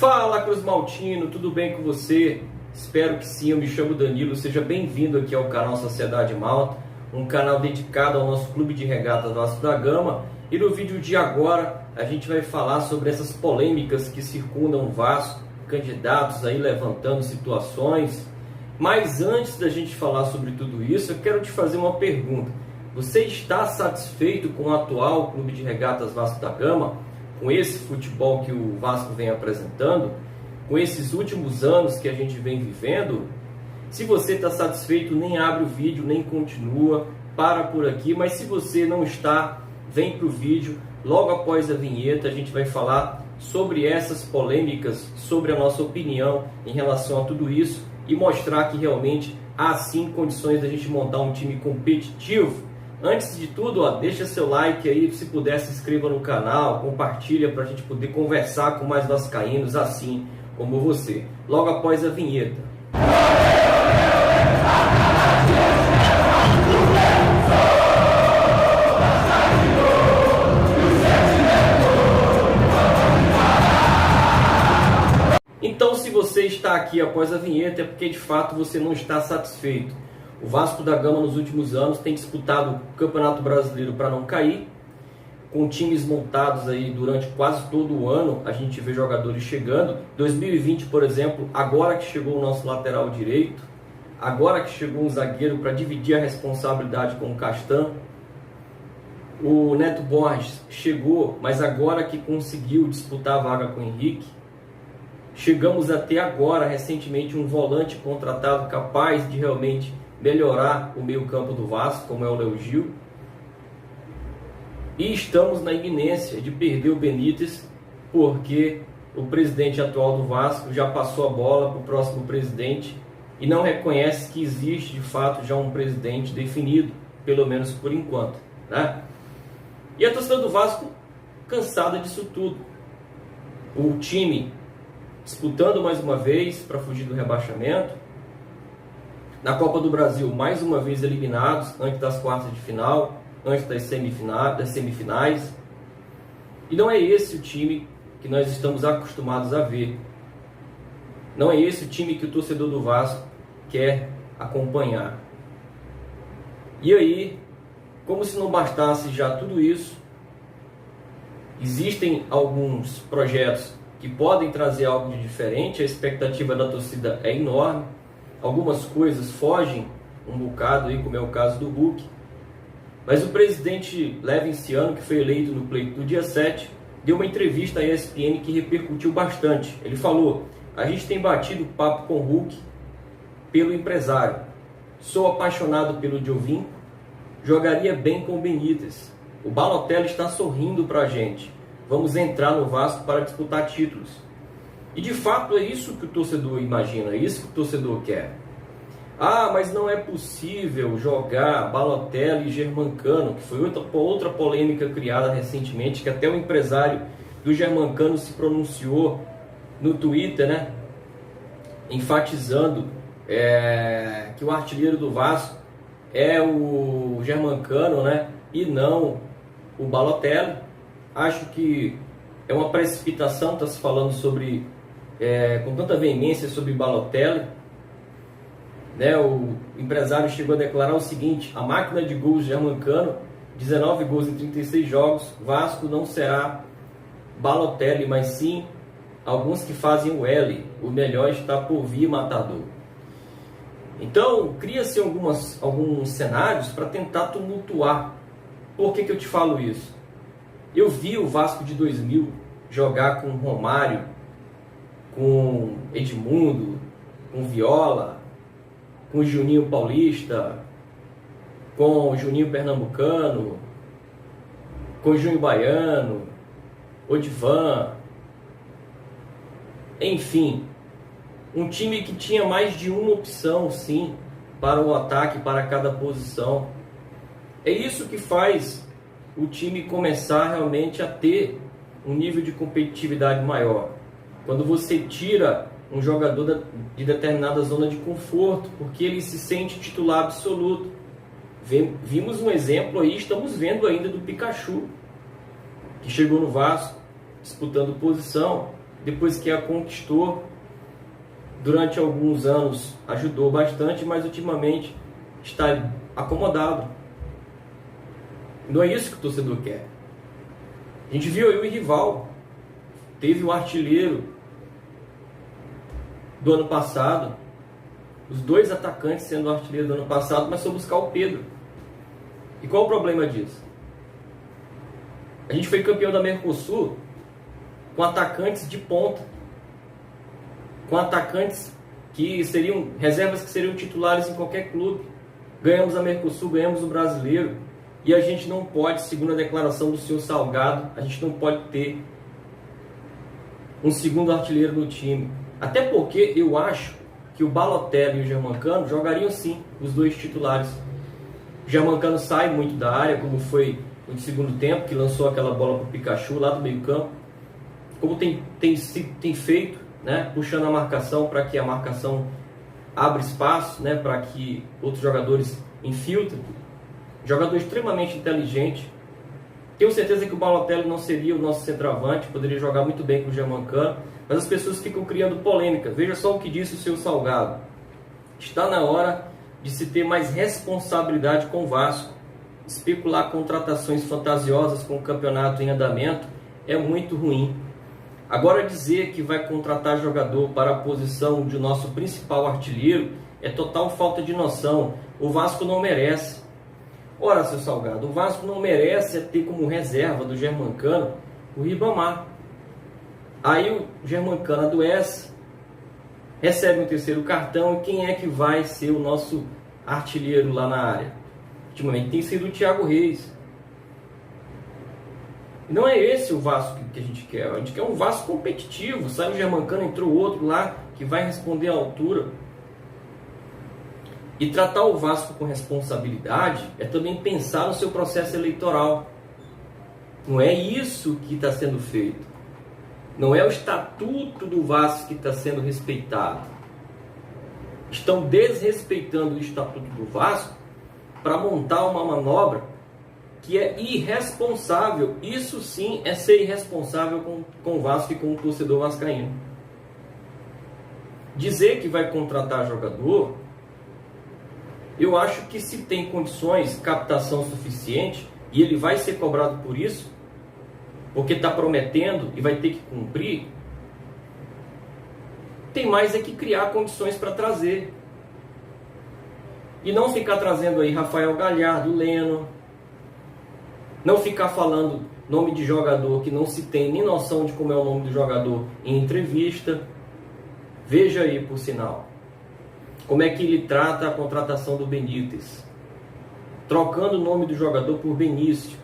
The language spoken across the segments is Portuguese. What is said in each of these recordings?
Fala, Cruz Maltino, tudo bem com você? Espero que sim, eu me chamo Danilo, seja bem-vindo aqui ao canal Sociedade Malta, um canal dedicado ao nosso clube de regatas Vasco da Gama. E no vídeo de agora a gente vai falar sobre essas polêmicas que circundam o Vasco, candidatos aí levantando situações. Mas antes da gente falar sobre tudo isso, eu quero te fazer uma pergunta. Você está satisfeito com o atual clube de regatas Vasco da Gama? Com esse futebol que o Vasco vem apresentando? Com esses últimos anos que a gente vem vivendo? Se você está satisfeito, nem abre o vídeo, nem continua, para por aqui. Mas se você não está, vem para o vídeo. Logo após a vinheta a gente vai falar sobre essas polêmicas, sobre a nossa opinião em relação a tudo isso e mostrar que realmente há sim condições da gente montar um time competitivo. Antes de tudo, deixa seu like aí, se puder se inscreva no canal, compartilha para a gente poder conversar com mais vascaínos assim como você. Logo após a vinheta. Então, se você está aqui após a vinheta, é porque de fato você não está satisfeito. O Vasco da Gama nos últimos anos tem disputado o Campeonato Brasileiro para não cair, com times montados aí durante quase todo o ano. A gente vê jogadores chegando. 2020, por exemplo, agora que chegou o nosso lateral direito, agora que chegou um zagueiro para dividir a responsabilidade com o Castan. O Neto Borges chegou, mas agora que conseguiu disputar a vaga com o Henrique. Chegamos até agora, recentemente, um volante contratado capaz de realmente melhorar o meio campo do Vasco, como é o Léo Gil. E estamos na iminência de perder o Benítez, porque o presidente atual do Vasco já passou a bola para o próximo presidente e não reconhece que existe de fato já um presidente definido, pelo menos por enquanto, né? E a torcida do Vasco cansada disso tudo. O time disputando mais uma vez para fugir do rebaixamento. Na Copa do Brasil, mais uma vez eliminados antes das quartas de final, antes das semifinais. E não é esse o time que nós estamos acostumados a ver. Não é esse o time que o torcedor do Vasco quer acompanhar. E aí, como se não bastasse já tudo isso, existem alguns projetos que podem trazer algo de diferente. A expectativa da torcida é enorme. Algumas coisas fogem um bocado, aí, como é o caso do Hulk. Mas o presidente Levinciano, que foi eleito no pleito do dia 7, deu uma entrevista à ESPN que repercutiu bastante. Ele falou: a gente tem batido papo com o Hulk pelo empresário. Sou apaixonado pelo Jovim, jogaria bem com o Benítez. O Balotelli está sorrindo para a gente. Vamos entrar no Vasco para disputar títulos. E de fato é isso que o torcedor imagina, é isso que o torcedor quer. Ah, mas não é possível jogar Balotelli e Germancano, que foi outra polêmica criada recentemente, que até o empresário do Germancano se pronunciou no Twitter, né? Enfatizando que o artilheiro do Vasco é o Germancano, né? E não o Balotelli. Acho que é uma precipitação, está se falando sobre com tanta veemência sobre Balotelli, né? O empresário chegou a declarar o seguinte: a máquina de gols de Germancano, 19 gols em 36 jogos, Vasco não será Balotelli, mas sim alguns que fazem o L, o melhor está por vir, matador. Então, cria-se alguns cenários para tentar tumultuar. Por que eu te falo isso? Eu vi o Vasco de 2000 jogar com Romário, com Edmundo, com Viola, com Juninho Paulista, com Juninho Pernambucano, com Juninho Baiano, Odivan. Enfim, um time que tinha mais de uma opção, sim, para o ataque, para cada posição. É isso que faz o time começar realmente a ter um nível de competitividade maior. Quando você tira um jogador de determinada zona de conforto, porque ele se sente titular absoluto. Vimos um exemplo aí, estamos vendo ainda do Pikachu, que chegou no Vasco disputando posição. depois que a conquistou, durante alguns anos ajudou bastante, mas ultimamente está acomodado. Não é isso que o torcedor quer. A gente viu aí o rival, teve o artilheiro do ano passado, os dois atacantes sendo o artilheiro do ano passado, mas foi buscar o Pedro. E qual o problema disso? A gente foi campeão da Mercosul com atacantes de ponta, com atacantes que seriam reservas, que seriam titulares em qualquer clube. Ganhamos a Mercosul, ganhamos o Brasileiro, e a gente não pode, segundo a declaração do senhor Salgado, a gente não pode ter um segundo artilheiro no time. Até porque eu acho que o Balotelli e o Germancano jogariam sim os dois titulares. O Germancano sai muito da área, como foi no segundo tempo, que lançou aquela bola para o Pikachu lá do meio campo, como tem feito, né, puxando a marcação para que a marcação abra espaço, né, para que outros jogadores infiltrem. Jogador extremamente inteligente. Tenho certeza que o Balotelli não seria o nosso centroavante, poderia jogar muito bem com o Germancano, mas as pessoas ficam criando polêmica. Veja só o que disse o seu Salgado. Está na hora de se ter mais responsabilidade com o Vasco. Especular contratações fantasiosas com o campeonato em andamento é muito ruim. Agora, dizer que vai contratar jogador para a posição de nosso principal artilheiro é total falta de noção. O Vasco não merece. Ora, seu Salgado, o Vasco não merece ter como reserva do Germancano o Ribamar. Aí o Germancano adoece, recebe um terceiro cartão, e quem é que vai ser o nosso artilheiro lá na área? Ultimamente tem sido o Thiago Reis. Não é esse o Vasco que a gente quer. A gente quer um Vasco competitivo. Sai o Germancano, entrou outro lá que vai responder à altura. E tratar o Vasco com responsabilidade é também pensar no seu processo eleitoral. Não é isso que está sendo feito. Não é o estatuto do Vasco que está sendo respeitado. Estão desrespeitando o estatuto do Vasco para montar uma manobra que é irresponsável. Isso sim é ser irresponsável com o Vasco e com o torcedor vascaíno. Dizer que vai contratar jogador, eu acho que se tem condições, captação suficiente, e ele vai ser cobrado por isso, porque está prometendo e vai ter que cumprir, tem mais é que criar condições para trazer. E não ficar trazendo aí Rafael Galhardo, Leno, não ficar falando nome de jogador que não se tem nem noção de como é o nome do jogador em entrevista. Veja aí, por sinal, como é que ele trata a contratação do Benítez, trocando o nome do jogador por Benício,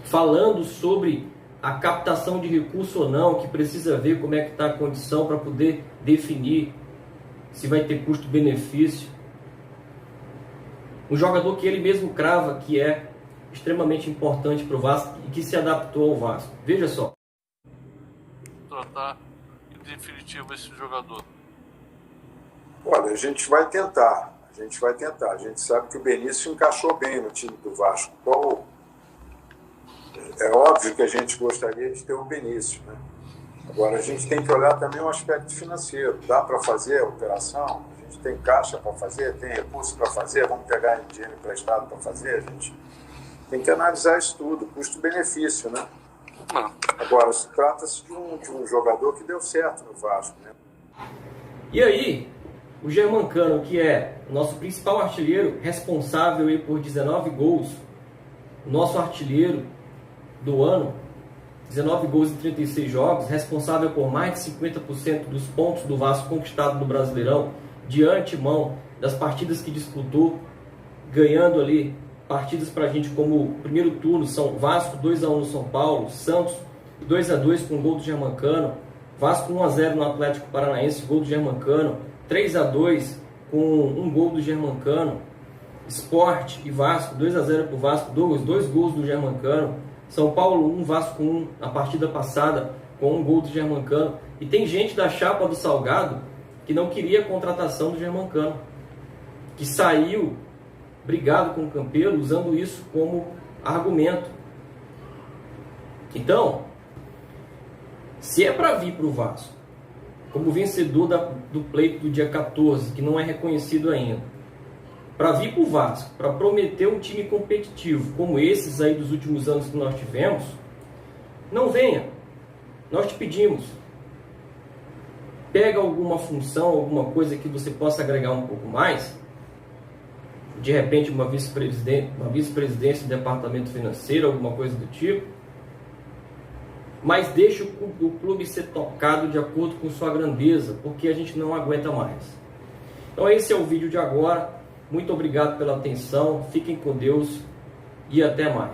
falando sobre a captação de recurso ou não, que precisa ver como é que está a condição para poder definir se vai ter custo-benefício. Um jogador que ele mesmo crava que é extremamente importante para o Vasco e que se adaptou ao Vasco. Veja só. Tratar em definitivo esse jogador. Olha, a gente vai tentar. A gente sabe que o Benício encaixou bem no time do Vasco. Então, é óbvio que a gente gostaria de ter o Benício, né? Agora, a gente tem que olhar também o aspecto financeiro. Dá para fazer a operação? A gente tem caixa para fazer? Tem recurso para fazer? Vamos pegar dinheiro emprestado para fazer? A gente tem que analisar isso tudo, custo-benefício, né? Agora, trata-se de um jogador que deu certo no Vasco, né? E aí, o Germancano, que é o nosso principal artilheiro, responsável aí por 19 gols, o nosso artilheiro do ano, 19 gols em 36 jogos, responsável por mais de 50% dos pontos do Vasco conquistado no Brasileirão, de antemão das partidas que disputou, ganhando ali partidas pra gente como primeiro turno, São Vasco 2-1 no São Paulo, Santos 2-2 com o gol do Germancano, Vasco 1-0 no Atlético Paranaense, gol do Germancano, 3-2 com um gol do Germancano, Sport e Vasco, 2-0 para o Vasco, dois gols do Germancano, São Paulo 1, Vasco 1, na partida passada, com um gol do Germancano. E tem gente da chapa do Salgado que não queria a contratação do Germancano, que saiu brigado com o Campelo, usando isso como argumento. Então, Se é para vir para o Vasco como vencedor do pleito do dia 14, que não é reconhecido ainda, para vir para o Vasco, para prometer um time competitivo, como esses aí dos últimos anos que nós tivemos, não venha. Nós te pedimos. Pega alguma função, alguma coisa que você possa agregar um pouco mais, de repente uma vice-presidência do departamento financeiro, alguma coisa do tipo, mas deixe o clube ser tocado de acordo com sua grandeza, porque a gente não aguenta mais. Então esse é o vídeo de agora. Muito obrigado pela atenção, fiquem com Deus e até mais.